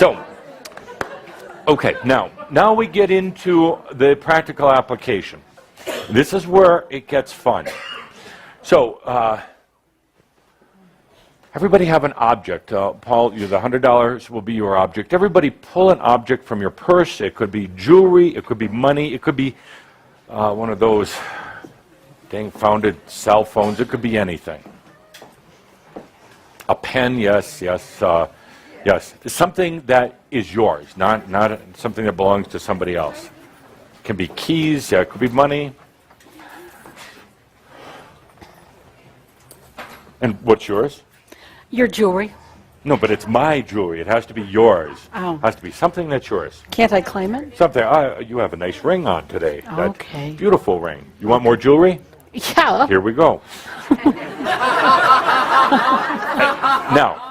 So, okay, now we get into the practical application. This is where it gets fun. So, everybody have an object. Paul, the $100 will be your object. Everybody pull an object from your purse. It could be jewelry, it could be money, it could be one of those dang-founded cell phones. It could be anything. A pen, yes. Yes, something that is yours, not something that belongs to somebody else. It can be keys, it could be money. And what's yours? Your jewelry. No, but it's my jewelry. It has to be yours. Oh. It has to be something that's yours. Can't I claim it? Something. You have a nice ring on today. Okay. That beautiful ring. You want more jewelry? Yeah. Here we go. Now,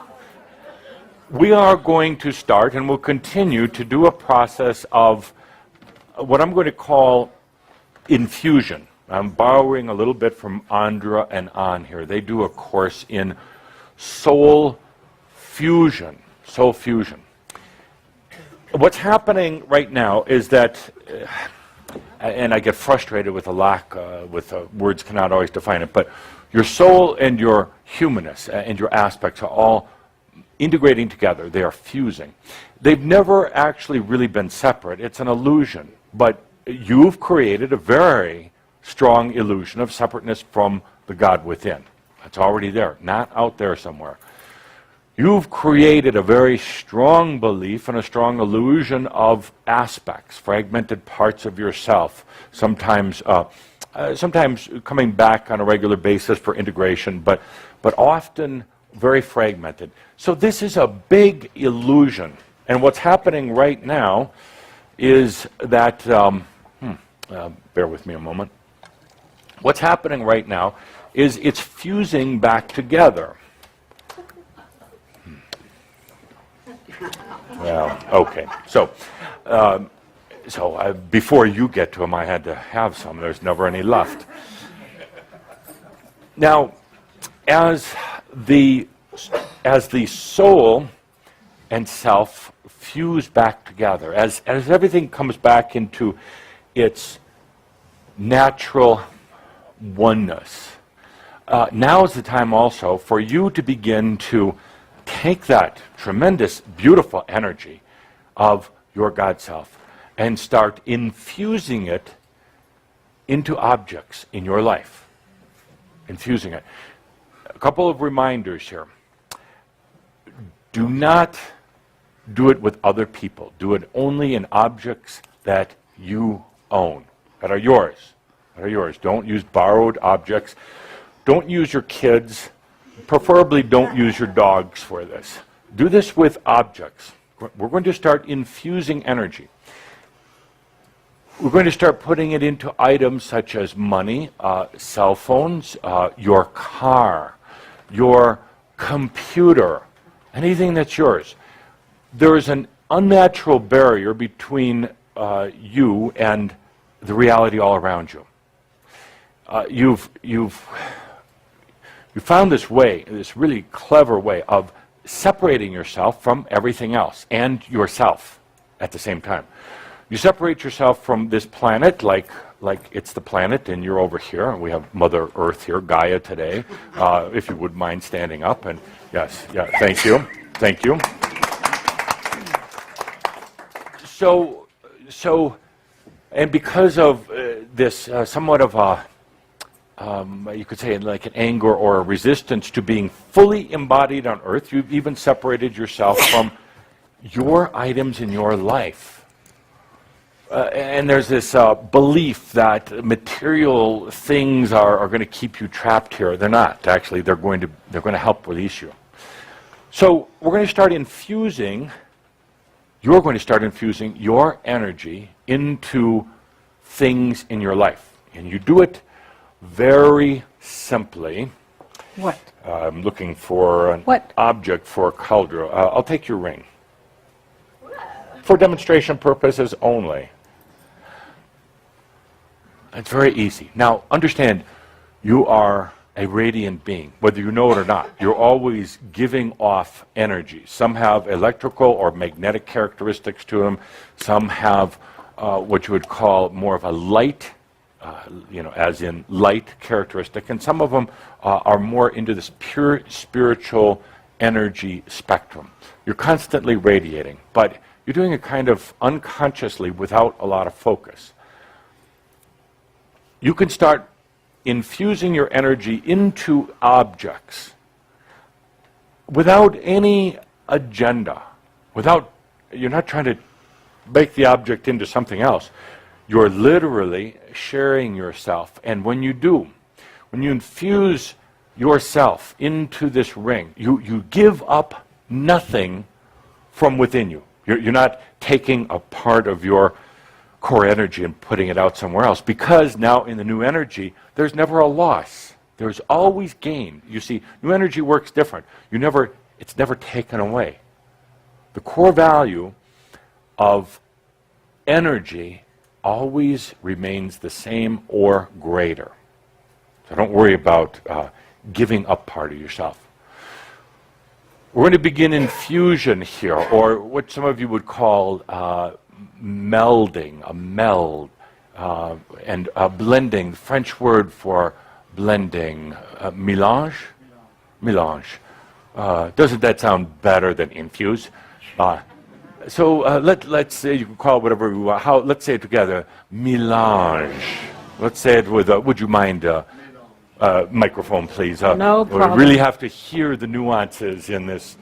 we are going to start and we'll continue to do a process of what I'm going to call infusion. I'm borrowing a little bit from Andra and An here. They do a course in soul fusion. Soul fusion. What's happening right now is that, and I get frustrated with the lack, words cannot always define it, but your soul and your humanness and your aspects are all integrating together. They are fusing. They've never actually really been separate. It's an illusion. But you've created a very strong illusion of separateness from the God within. It's already there, not out there somewhere. You've created a very strong belief and a strong illusion of aspects, fragmented parts of yourself, sometimes coming back on a regular basis for integration, but often very fragmented. So this is a big illusion. And what's happening right now is that, bear with me a moment. What's happening right now is it's fusing back together. Well, okay. So before you get to them, I had to have some. There's never any left. Now, as the soul and self fuse back together, as everything comes back into its natural oneness, now is the time also for you to begin to take that tremendous, beautiful energy of your God self and start infusing it into objects in your life. Infusing it. A couple of reminders here. Do not do it with other people. Do it only in objects that you own, that are yours. That are yours. Don't use borrowed objects. Don't use your kids. Preferably don't use your dogs for this. Do this with objects. We're going to start infusing energy. We're going to start putting it into items such as money, cell phones, your car, your computer, anything that's yours. There is an unnatural barrier between you and the reality all around you. You've found this way, this really clever way of separating yourself from everything else and yourself at the same time. You separate yourself from this planet like it's the planet and you're over here. We have Mother Earth here, Gaia today, if you would mind standing up. And yes, yeah, thank you. Thank you. So, and because of this somewhat of a, you could say like an anger or a resistance to being fully embodied on Earth, you've even separated yourself from your items in your life. And there's this belief that material things are going to keep you trapped here. They're not. Actually, they're going to help release you. So we're going to start infusing. You're going to start infusing your energy into things in your life, and you do it very simply. What? I'm looking for an object for Cauldra. I'll take your ring. For demonstration purposes only. It's very easy. Now, understand, you are a radiant being, whether you know it or not. You're always giving off energy. Some have electrical or magnetic characteristics to them. Some have what you would call more of a light, as in light characteristic. And some of them are more into this pure spiritual energy spectrum. You're constantly radiating, but you're doing it kind of unconsciously without a lot of focus. You can start infusing your energy into objects without any agenda, you're not trying to make the object into something else. You're literally sharing yourself. And when you do, when you infuse yourself into this ring, you give up nothing from within you. You're not taking a part of your core energy and putting it out somewhere else, because now in the new energy, there's never a loss. There's always gain. You see, new energy works different. It's never taken away. The core value of energy always remains the same or greater. So don't worry about giving up part of yourself. We're going to begin infusion here, or what some of you would call melding, a meld, and blending. The French word for blending, mélange? Mélange. Doesn't that sound better than infuse? So let's say, you can call it whatever you want. Let's say it together, mélange. Let's say it with, would you mind, microphone, please? No problem. We really have to hear the nuances in this,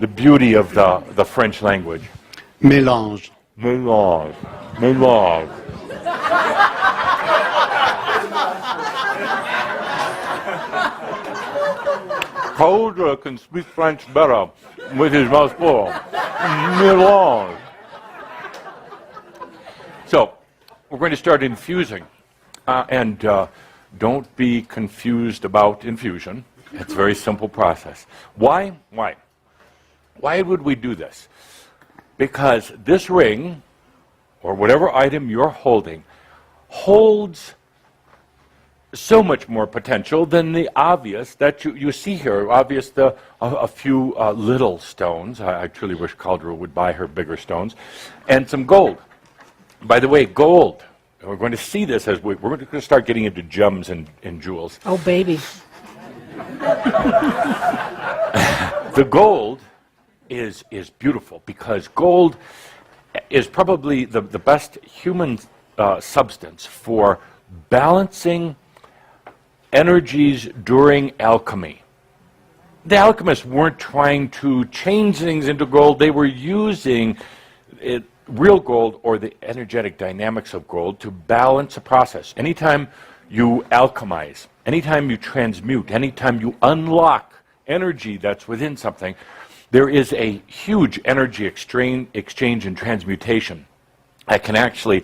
the beauty of the French language. Mélange. Mélange. Mélange. Colder can speak French better with his mouth full. Mélange. So, we're going to start infusing. And don't be confused about infusion. It's a very simple process. Why? Why would we do this? Because this ring, or whatever item you're holding, holds so much more potential than the obvious that you see here. Obvious, a few little stones. I truly wish Caldera would buy her bigger stones. And some gold. By the way, gold, we're going to see this as we're going to start getting into gems and jewels. Oh, baby. The gold is beautiful, because gold is probably the best human substance for balancing energies during alchemy. The alchemists weren't trying to change things into gold. They were using real gold, or the energetic dynamics of gold, to balance a process. Anytime you alchemize, anytime you transmute, anytime you unlock energy that's within something, there is a huge energy exchange and transmutation that can actually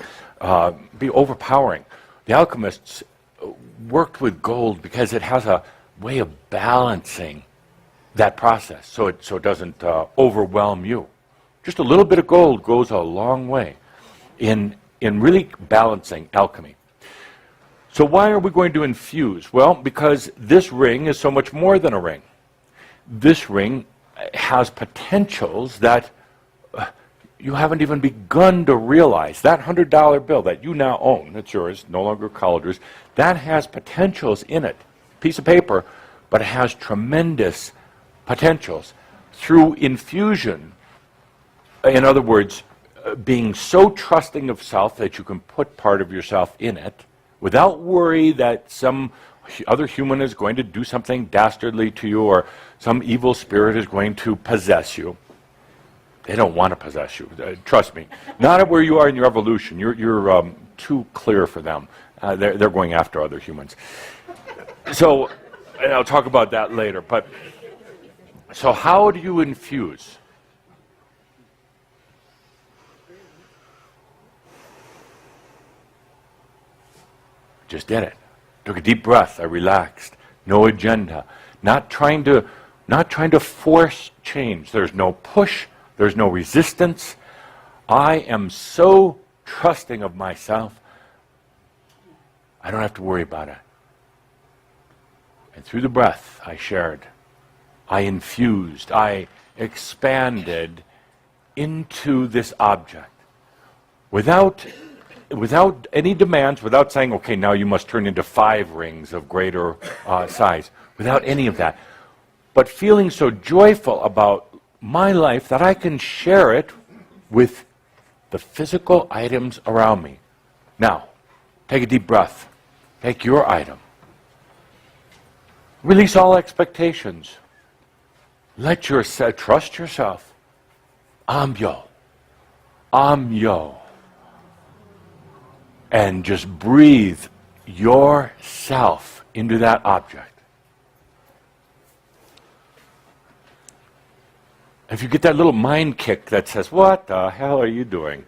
be overpowering. The alchemists worked with gold because it has a way of balancing that process, so it doesn't overwhelm you. Just a little bit of gold goes a long way in really balancing alchemy. So why are we going to infuse? Well, because this ring is so much more than a ring. This ring has potentials that you haven't even begun to realize. That $100 bill that you now own, it's yours, no longer Caldera's, that has potentials in it. Piece of paper, but it has tremendous potentials. Through infusion, in other words, being so trusting of self that you can put part of yourself in it without worry that some other human is going to do something dastardly to you, or some evil spirit is going to possess you. They don't want to possess you. Trust me. Not at where you are in your evolution. You're too clear for them. They're going after other humans. So, and I'll talk about that later. But so, how do you infuse? Just did it. Took a deep breath. I relaxed. No agenda. Not trying to force change. There's no push. There's no resistance. I am so trusting of myself, I don't have to worry about it. And through the breath, I shared. I infused. I expanded into this object without any demands, without saying, okay, now you must turn into 5 rings of greater size, without any of that. But feeling so joyful about my life that I can share it with the physical items around me. Now, take a deep breath. Take your item. Release all expectations. Let yourself, trust yourself. AHMYO. AHMYO. And just breathe yourself into that object. If you get that little mind kick that says, what the hell are you doing?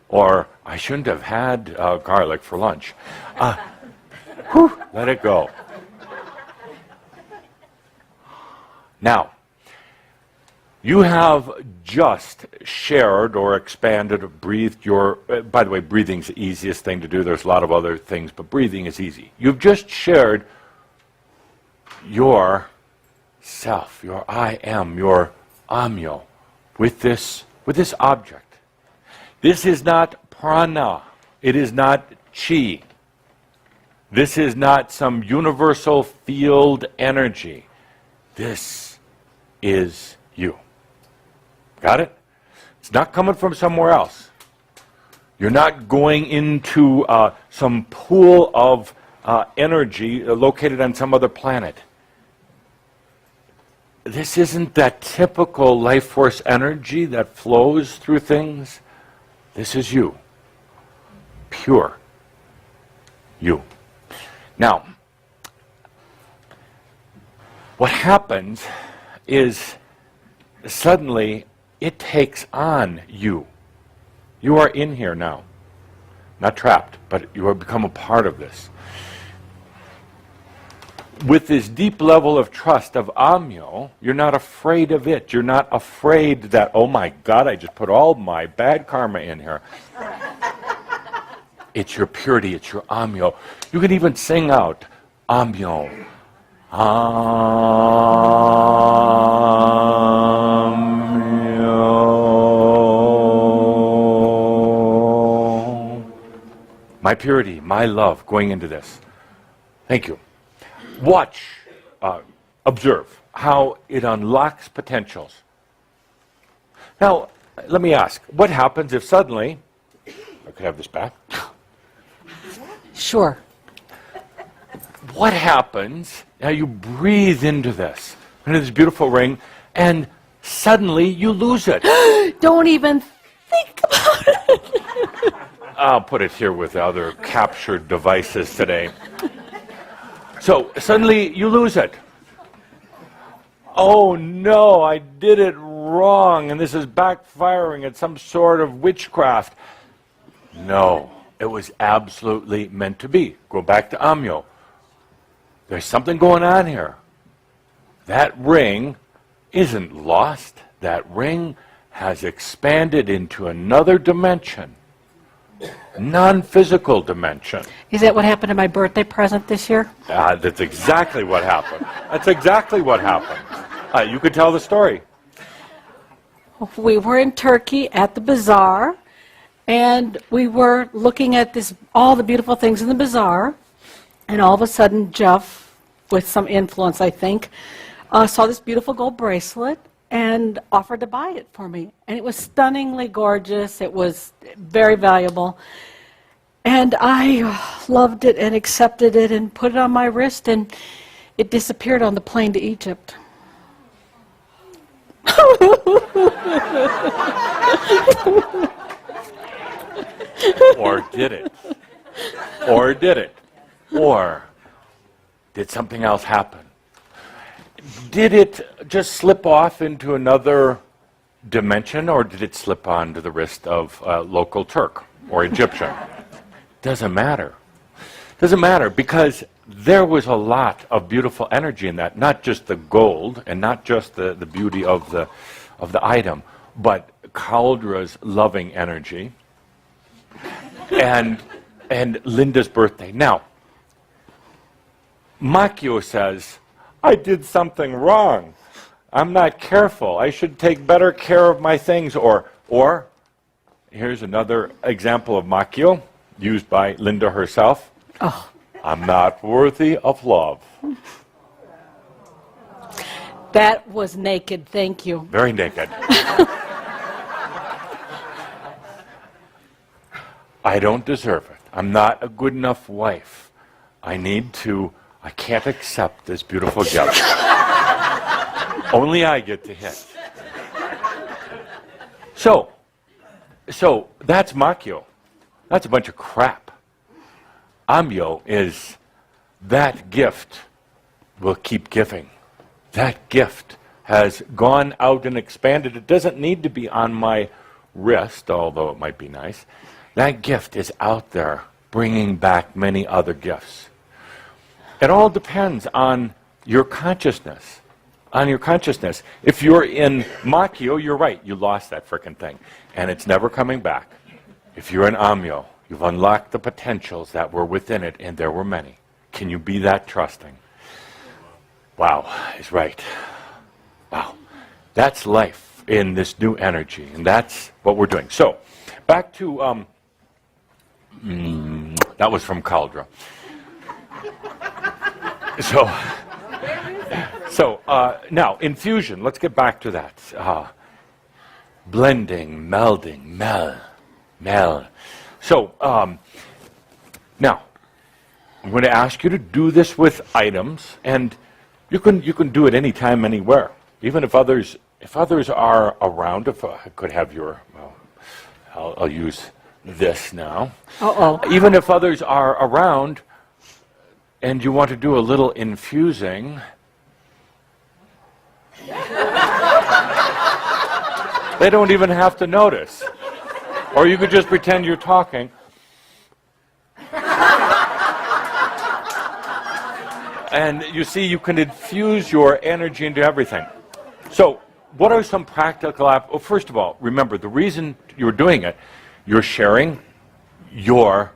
Or, I shouldn't have had garlic for lunch. Let it go. Now, you have just shared or expanded or breathed your... by the way, breathing's the easiest thing to do. There's a lot of other things, but breathing is easy. You've just shared your self, your I am, your AHMYO, with this object. This is not prana. It is not chi. This is not some universal field energy. This is you. Got it? It's not coming from somewhere else. You're not going into some pool of energy located on some other planet. This isn't that typical life force energy that flows through things. This is you. Pure. You. Now, what happens is suddenly it takes on you. You are in here now. Not trapped, but you have become a part of this. With this deep level of trust of AHMYO, you're not afraid of it. You're not afraid that, oh my God, I just put all my bad karma in here. It's your purity, it's your AHMYO. You can even sing out, AHMYO. AHMYO. My purity, my love going into this. Thank you. Watch, observe how it unlocks potentials. Now, let me ask, what happens if suddenly, I could have this back? Sure. What happens now you breathe into this beautiful ring, and suddenly you lose it? Don't even think about it. I'll put it here with other captured devices today. So suddenly you lose it. Oh no, I did it wrong, and this is backfiring. It's some sort of witchcraft. No, it was absolutely meant to be. Go back to AHMYO. There's something going on here. That ring isn't lost. That ring has expanded into another dimension. Non-physical dimension. Is that what happened to my birthday present this year? That's exactly what happened. That's exactly what happened. You could tell the story. We were in Turkey at the bazaar, and we were looking at all the beautiful things in the bazaar, and all of a sudden Jeff, with some influence I think, saw this beautiful gold bracelet and offered to buy it for me. And it was stunningly gorgeous. It was very valuable. And I loved it and accepted it and put it on my wrist, and it disappeared on the plane to Egypt. Or did it? Or did it? Or did something else happen? Did it just slip off into another dimension, or did it slip onto the wrist of a local Turk or Egyptian? Doesn't matter. Doesn't matter, because there was a lot of beautiful energy in that, not just the gold and not just the beauty of the item, but Kaldra's loving energy and Linda's birthday. Now, AHMYO says, I did something wrong. I'm not careful. I should take better care of my things. Or here's another example of AHMYO used by Linda herself. Oh. I'm not worthy of love. That was naked, thank you. Very naked. I don't deserve it. I'm not a good enough wife. I can't accept this beautiful gift. Only I get to hit. So that's AHMYO. That's a bunch of crap. AHMYO is that gift will keep giving. That gift has gone out and expanded. It doesn't need to be on my wrist, although it might be nice. That gift is out there bringing back many other gifts. It all depends on your consciousness. On your consciousness. If you're in AHMYO, you're right. You lost that frickin' thing. And it's never coming back. If you're in AHMYO, you've unlocked the potentials that were within it, and there were many. Can you be that trusting? Wow, is right. Wow. That's life in this new energy, and that's what we're doing. So, back to, that was from Caldra. So now, infusion, let's get back to that. Blending, melding, mel. So, now, I'm going to ask you to do this with items, and you can do it anytime, anywhere. Even if others are around, if I could have your, well, I'll use this now. Uh-oh. Even if others are around, and you want to do a little infusing, they don't even have to notice. Or you could just pretend you're talking. And you see, you can infuse your energy into everything. So, what are some practical well, first of all, remember, the reason you're doing it, you're sharing your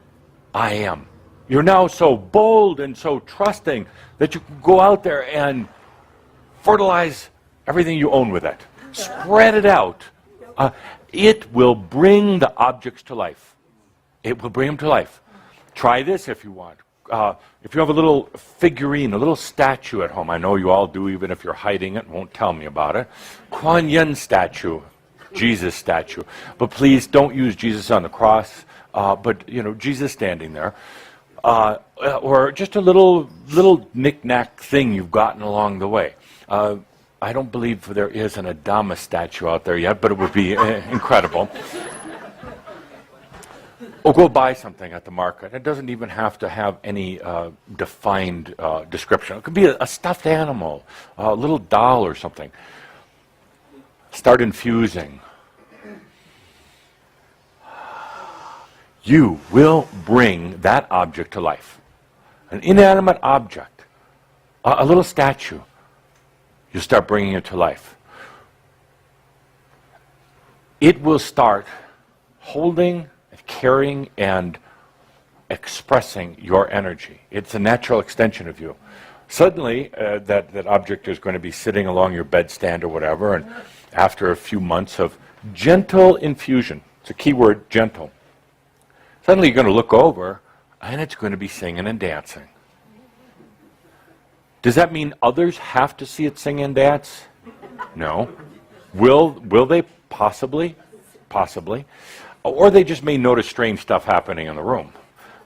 I am. You're now so bold and so trusting that you can go out there and fertilize everything you own with it. Spread it out. It will bring the objects to life. It will bring them to life. Try this if you want. If you have a little figurine, a little statue at home, I know you all do, even if you're hiding it, won't tell me about it. Kuan Yin statue, Jesus statue. But please don't use Jesus on the cross, but, Jesus standing there. Or just a little knick-knack thing you've gotten along the way. I don't believe there is an Adamus statue out there yet, but it would be incredible. Or go buy something at the market. It doesn't even have to have any defined description. It could be a stuffed animal, a little doll or something. Start infusing. You will bring that object to life. An inanimate object, a little statue. You start bringing it to life. It will start holding, carrying, and expressing your energy. It's a natural extension of you. Suddenly, that object is going to be sitting along your bedstand or whatever, and after a few months of gentle infusion, it's a key word, gentle, suddenly you're going to look over, and it's going to be singing and dancing. Does that mean others have to see it sing and dance? No. Will they? Possibly. Possibly. Or they just may notice strange stuff happening in the room.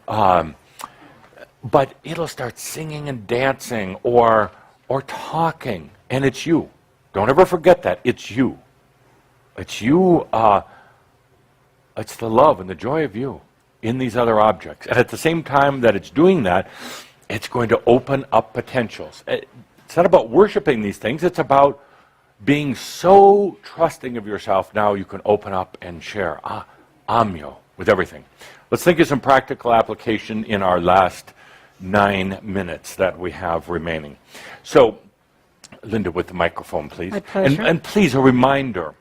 But it'll start singing and dancing or talking, and it's you. Don't ever forget that. It's you. It's you. It's the love and the joy of you in these other objects. And at the same time that it's doing that, it's going to open up potentials. It's not about worshiping these things. It's about being so trusting of yourself now you can open up and share AHMYO with everything. Let's think of some practical application in our last 9 minutes that we have remaining. So, Linda, with the microphone, please. My pleasure. And please, a reminder,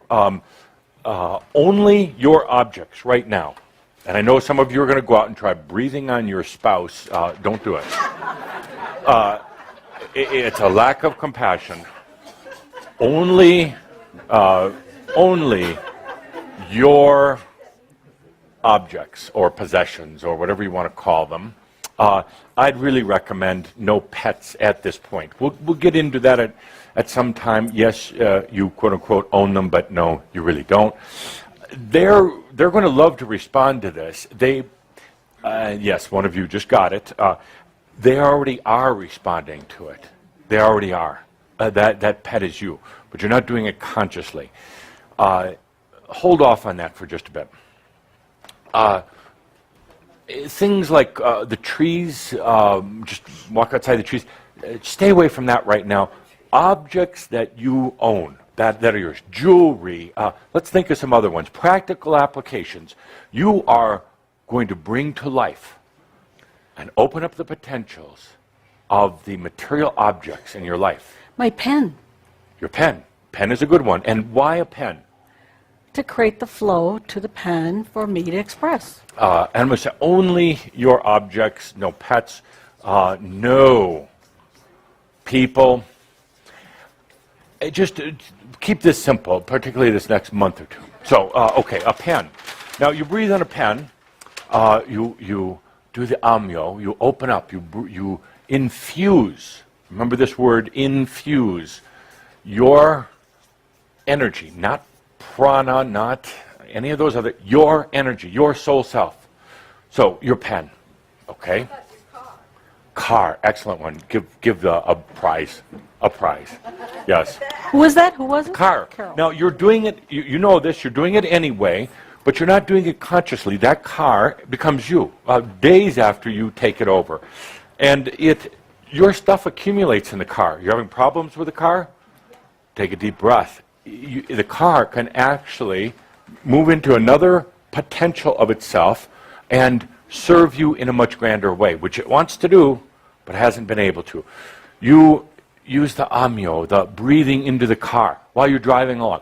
only your objects right now. And I know some of you are going to go out and try breathing on your spouse. Don't do it. It's a lack of compassion. Only your objects or possessions or whatever you want to call them. I'd really recommend no pets at this point. We'll get into that at some time. Yes, you quote unquote own them, but no, you really don't. They're going to love to respond to this. Yes, one of you just got it. They already are responding to it. They already are. That pet is you, but you're not doing it consciously. Hold off on that for just a bit. Things like the trees, just walk outside the trees. Stay away from that right now. Objects that you own, that are yours. Jewelry. Let's think of some other ones. Practical applications. You are going to bring to life and open up the potentials of the material objects in your life. My pen. Your pen. Pen is a good one. And why a pen? To create the flow to the pen for me to express. And I'm going to say only your objects, no pets, no people. Just keep this simple, particularly this next month or two. So, okay, a pen. Now, you breathe on a pen. You do the AHMYO. You open up. You infuse. Remember this word, infuse. Your energy, not prana, not any of those other, your energy, your soul self. So, your pen, okay? Car, excellent one. Give a prize. A prize. Yes. Who was that? Who was it? Car. Carol. Now, you're doing it, you know this, you're doing it anyway, but you're not doing it consciously. That car becomes you days after you take it over. And your stuff accumulates in the car. You're having problems with the car? Take a deep breath. The car can actually move into another potential of itself and serve you in a much grander way, which it wants to do, but hasn't been able to. You use the AHMYO, the breathing into the car while you're driving along.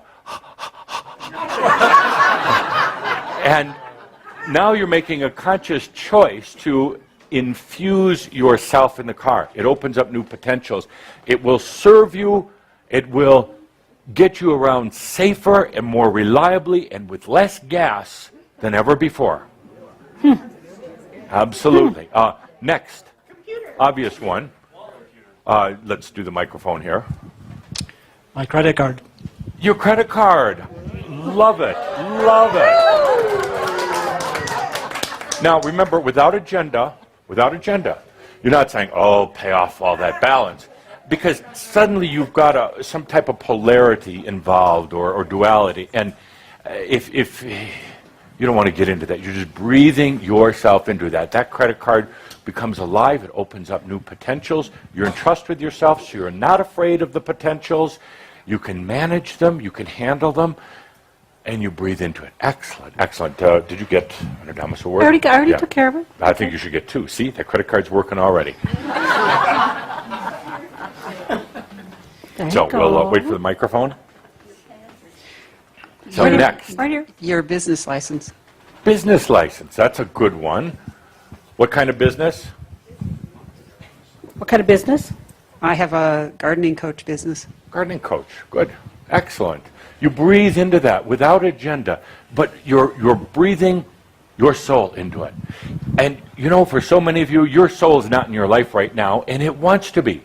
And now you're making a conscious choice to infuse yourself in the car. It opens up new potentials. It will serve you. It will get you around safer and more reliably and with less gas than ever before. Absolutely. Next, obvious one. Let's do the microphone here. My credit card. Your credit card. Love it. Love it. Now, remember, without agenda, you're not saying, oh, pay off all that balance. Because suddenly you've got some type of polarity involved or duality. And if you don't want to get into that, you're just breathing yourself into that. That credit card becomes alive. It opens up new potentials. You're in trust with yourself, so you're not afraid of the potentials. You can manage them. You can handle them. And you breathe into it. Excellent, excellent. Did you get an Adamus award? I already took care of it. I think you should get 2. See, that credit card's working already. So we'll wait for the microphone. So Right here. next, Right here. Your business license. business license. That's a good one. What kind of business? What kind of business? I have a gardening coach business. Gardening coach. Good. Excellent. You breathe into that without agenda, but you're breathing your soul into it. And you know, for so many of you, your soul is not in your life right now, and it wants to be.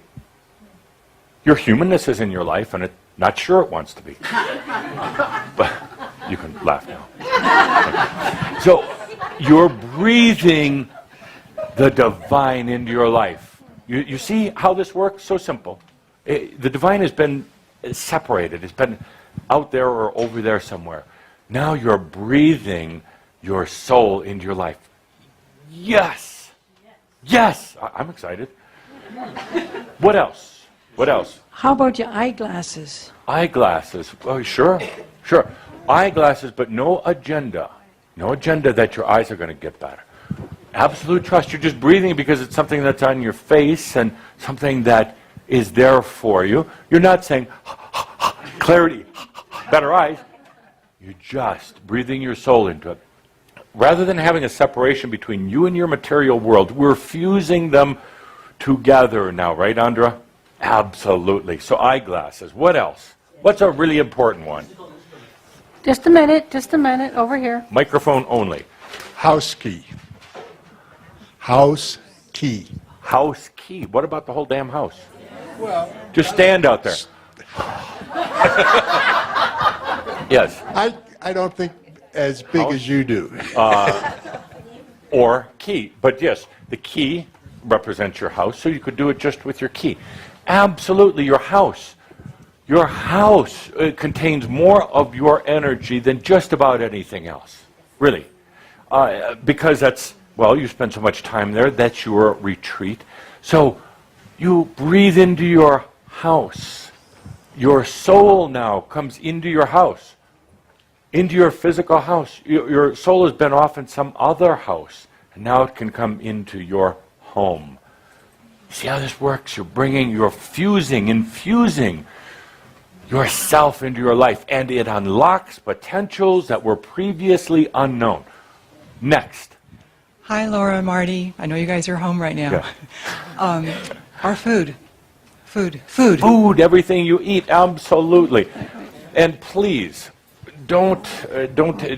Your humanness is in your life, and it's not sure it wants to be. But you can laugh now. So you're breathing the divine into your life. You see how this works? So simple. The divine has been separated. It's been out there or over there somewhere. Now you're breathing your soul into your life. Yes. Yes. I'm excited. What else? What else? How about your eyeglasses? Eyeglasses. Oh, sure. Sure. Eyeglasses, but no agenda. No agenda that your eyes are going to get better. Absolute trust. You're just breathing because it's something that's on your face and something that is there for you. You're not saying, clarity, better eyes. You're just breathing your soul into it. Rather than having a separation between you and your material world, we're fusing them together now, right, Andra? Absolutely. So eyeglasses. What else? What's a really important one? Just a minute, over here. Microphone only. House key. House key. House key. What about the whole damn house? Well, just stand out there. Yes. I don't think as big as you do. Or key. But yes, the key represents your house, so you could do it just with your key. Absolutely, your house. Your house contains more of your energy than just about anything else. Really. Because that's, well, you spend so much time there, that's your retreat. So you breathe into your house. Your soul now comes into your house, into your physical house. Your soul has been off in some other house, and now it can come into your home. See how this works? You're infusing yourself into your life, and it unlocks potentials that were previously unknown. Next. Hi, Laura, Marty. I know you guys are home right now. Yeah. Our food. Food. Everything you eat, absolutely. And please, don't,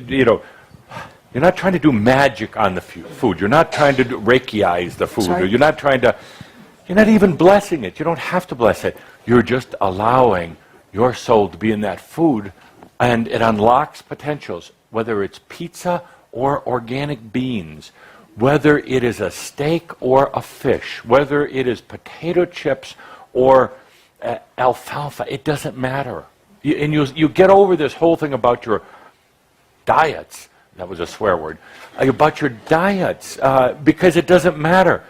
you're not trying to do magic on the food. You're not trying to Reiki-ize the food. Sorry? You're not even blessing it. You don't have to bless it. You're just allowing your soul to be in that food, and it unlocks potentials, whether it's pizza or organic beans, whether it is a steak or a fish, whether it is potato chips or alfalfa. It doesn't matter. You get over this whole thing about your diets. That was a swear word. About your diets, because it doesn't matter.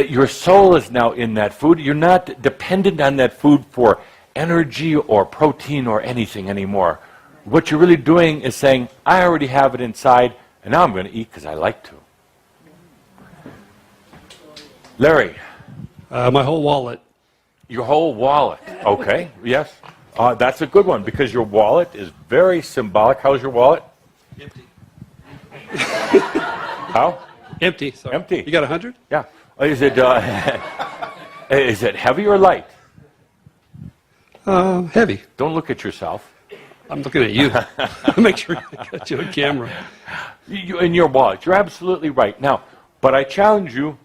Your soul is now in that food. You're not dependent on that food for energy or protein or anything anymore. What you're really doing is saying, I already have it inside, and now I'm going to eat because I like to. Larry. My whole wallet. Your whole wallet. Okay, yes. That's a good one because your wallet is very symbolic. How's your wallet? Empty. How? Empty. Sorry. Empty. You got 100? Yeah. Is it heavy or light? Heavy. Don't look at yourself. I'm looking at you. Make sure I got you on camera. In your wallet. You're absolutely right. Now, but I challenge you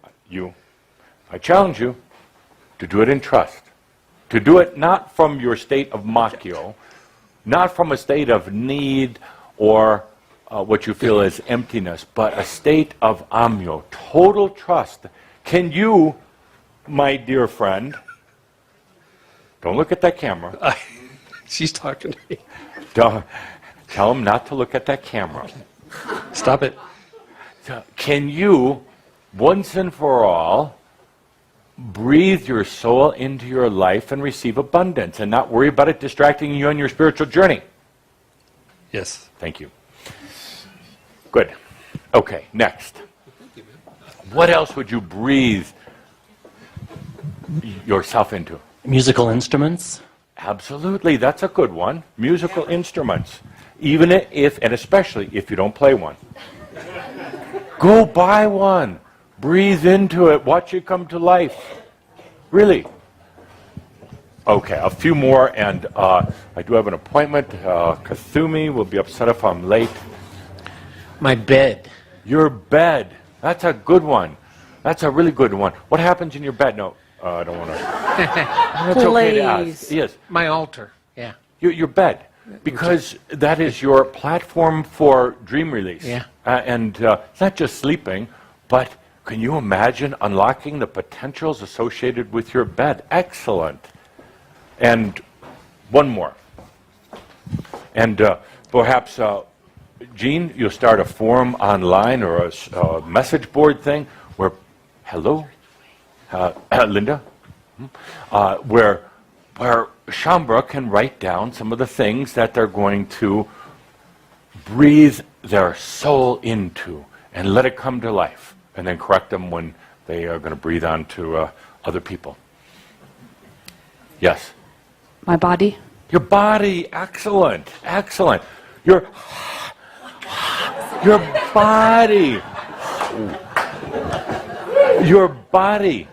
to do it in trust. To do it not from your state of AHMYO, not from a state of need or what you feel is emptiness, but a state of AHMYO, total trust. Can you, my dear friend, don't look at that camera. She's talking to me. Tell him not to look at that camera. Stop it. Can you, once and for all, breathe your soul into your life and receive abundance and not worry about it distracting you on your spiritual journey? Yes. Thank you. Good. Okay, next. What else would you breathe yourself into? Musical instruments? Absolutely, that's a good one. Musical instruments. Even if, and especially if you don't play one. Go buy one. Breathe into it. Watch it come to life. Really. Okay, a few more, and I do have an appointment. Kathumi will be upset if I'm late. My bed. Your bed. That's a good one. That's a really good one. What happens in your bed? No, I don't want to. That's okay to ask. Please. Yes. My altar. Yeah. Your bed. Because that is your platform for dream release. Yeah. And it's not just sleeping, but can you imagine unlocking the potentials associated with your bed? Excellent. And one more. And perhaps, Jean, you'll start a forum online or a message board thing where, hello, Linda, where Shambra can write down some of the things that they're going to breathe their soul into and let it come to life, and then correct them when they are going to breathe on to other people. Yes? My body. Your body, excellent, excellent. Your body. Your body.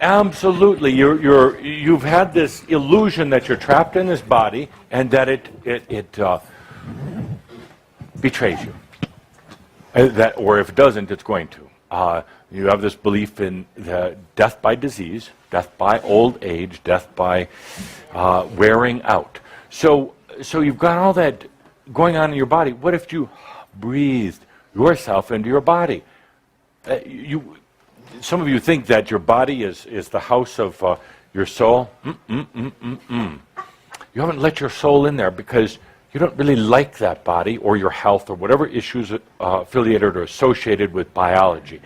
Absolutely. You've had this illusion that you're trapped in this body and that it betrays you. Or if it doesn't, it's going to. You have this belief in death by disease, death by old age, death by wearing out. So you've got all that going on in your body. What if you breathed yourself into your body? Some of you think that your body is the house of your soul. You haven't let your soul in there because you don't really like that body or your health or whatever issues affiliated or associated with biology.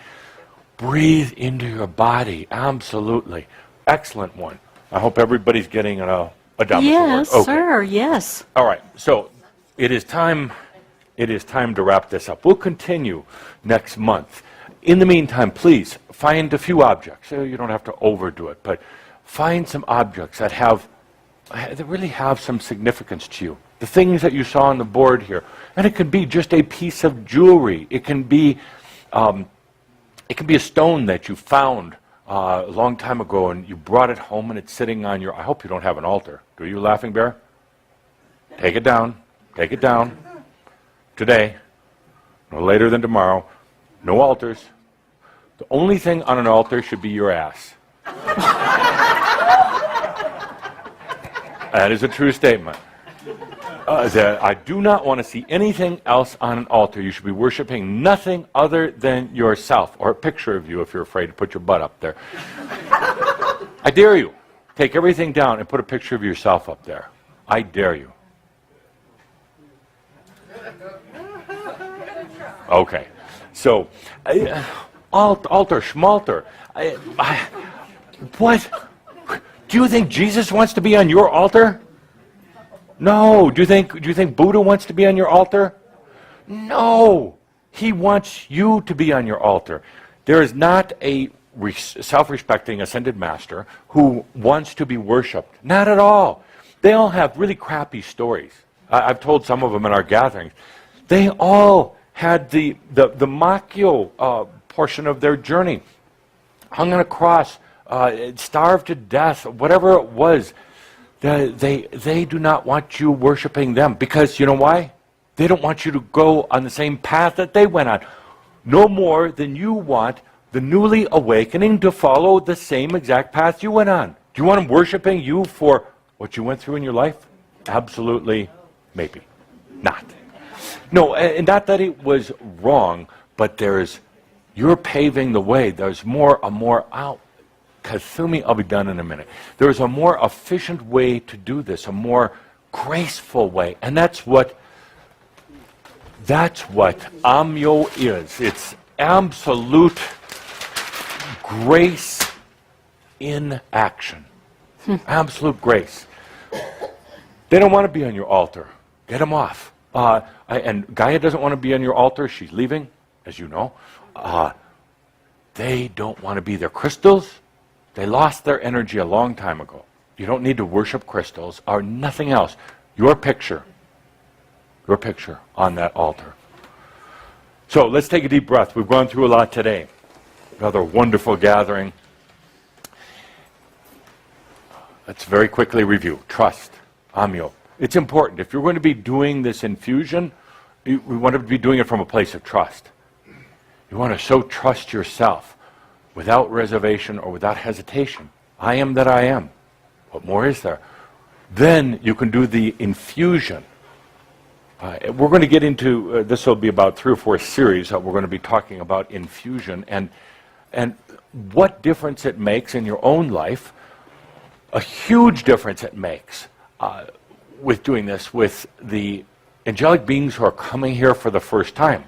Breathe into your body. Absolutely. Excellent one. I hope everybody's getting a Adamusen Yes, word. Okay. sir, yes. All right. So it is time to wrap this up. We'll continue next month. In the meantime, please find a few objects. You don't have to overdo it, but find some objects that really have some significance to you. The things that you saw on the board here, and it could be just a piece of jewelry. It can be a stone that you found a long time ago, and you brought it home, and it's sitting on your. I hope you don't have an altar. Do you, Laughing Bear? Take it down. Take it down. Today, no later than tomorrow. No altars. The only thing on an altar should be your ass. That is a true statement. That I do not want to see anything else on an altar. You should be worshiping nothing other than yourself, or a picture of you if you're afraid to put your butt up there. I dare you. Take everything down and put a picture of yourself up there. I dare you. Okay. So, altar, schmalter. What? Do you think Jesus wants to be on your altar? No. Do you think Buddha wants to be on your altar? No. He wants you to be on your altar. There is not a self-respecting ascended master who wants to be worshipped. Not at all. They all have really crappy stories. I've told some of them in our gatherings. They all had the Makyo portion of their journey, hung on a cross, starved to death, whatever it was. They do not want you worshiping them because you know why? They don't want you to go on the same path that they went on. No more than you want the newly awakening to follow the same exact path you went on. Do you want them worshiping you for what you went through in your life? Absolutely, maybe not. No, and not that it was wrong, but you're paving the way. There's Kasumi, I'll be done in a minute. There's a more efficient way to do this, a more graceful way. And that's what AHMYO is. It's absolute grace in action. Absolute grace. They don't want to be on your altar. Get them off. And Gaia doesn't want to be on your altar. She's leaving, as you know. They don't want to be there. Crystals, they lost their energy a long time ago. You don't need to worship crystals or nothing else. Your picture on that altar. So let's take a deep breath. We've gone through a lot today. Another wonderful gathering. Let's very quickly review. Trust, AHMYO. It's important. If you're going to be doing this infusion, we want to be doing it from a place of trust. You want to so trust yourself without reservation or without hesitation. I am that I am. What more is there? Then you can do the infusion. We're going to get into, this will be about 3 or 4 series that we're going to be talking about infusion and what difference it makes in your own life. A huge difference it makes with doing this with the angelic beings who are coming here for the first time.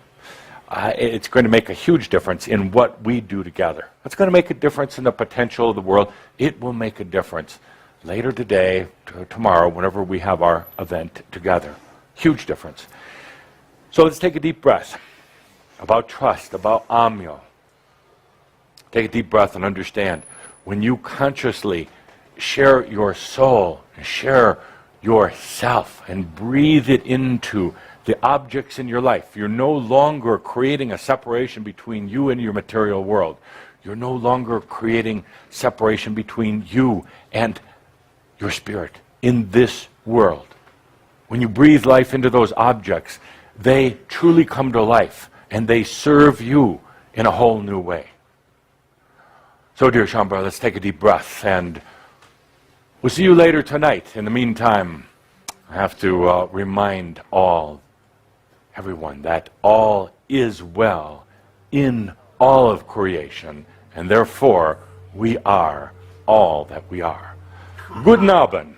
It's going to make a huge difference in what we do together. It's going to make a difference in the potential of the world. It will make a difference later today, tomorrow, whenever we have our event together. Huge difference. So let's take a deep breath about trust, about AHMYO. Take a deep breath and understand when you consciously share your soul, share yourself, and breathe it into the objects in your life. You're no longer creating a separation between you and your material world. You're no longer creating separation between you and your spirit in this world. When you breathe life into those objects, they truly come to life and they serve you in a whole new way. So, dear Shambhala, let's take a deep breath and we'll see you later tonight. In the meantime, I have to remind everyone, that all is well in all of creation, and therefore we are all that we are. Guten Abend.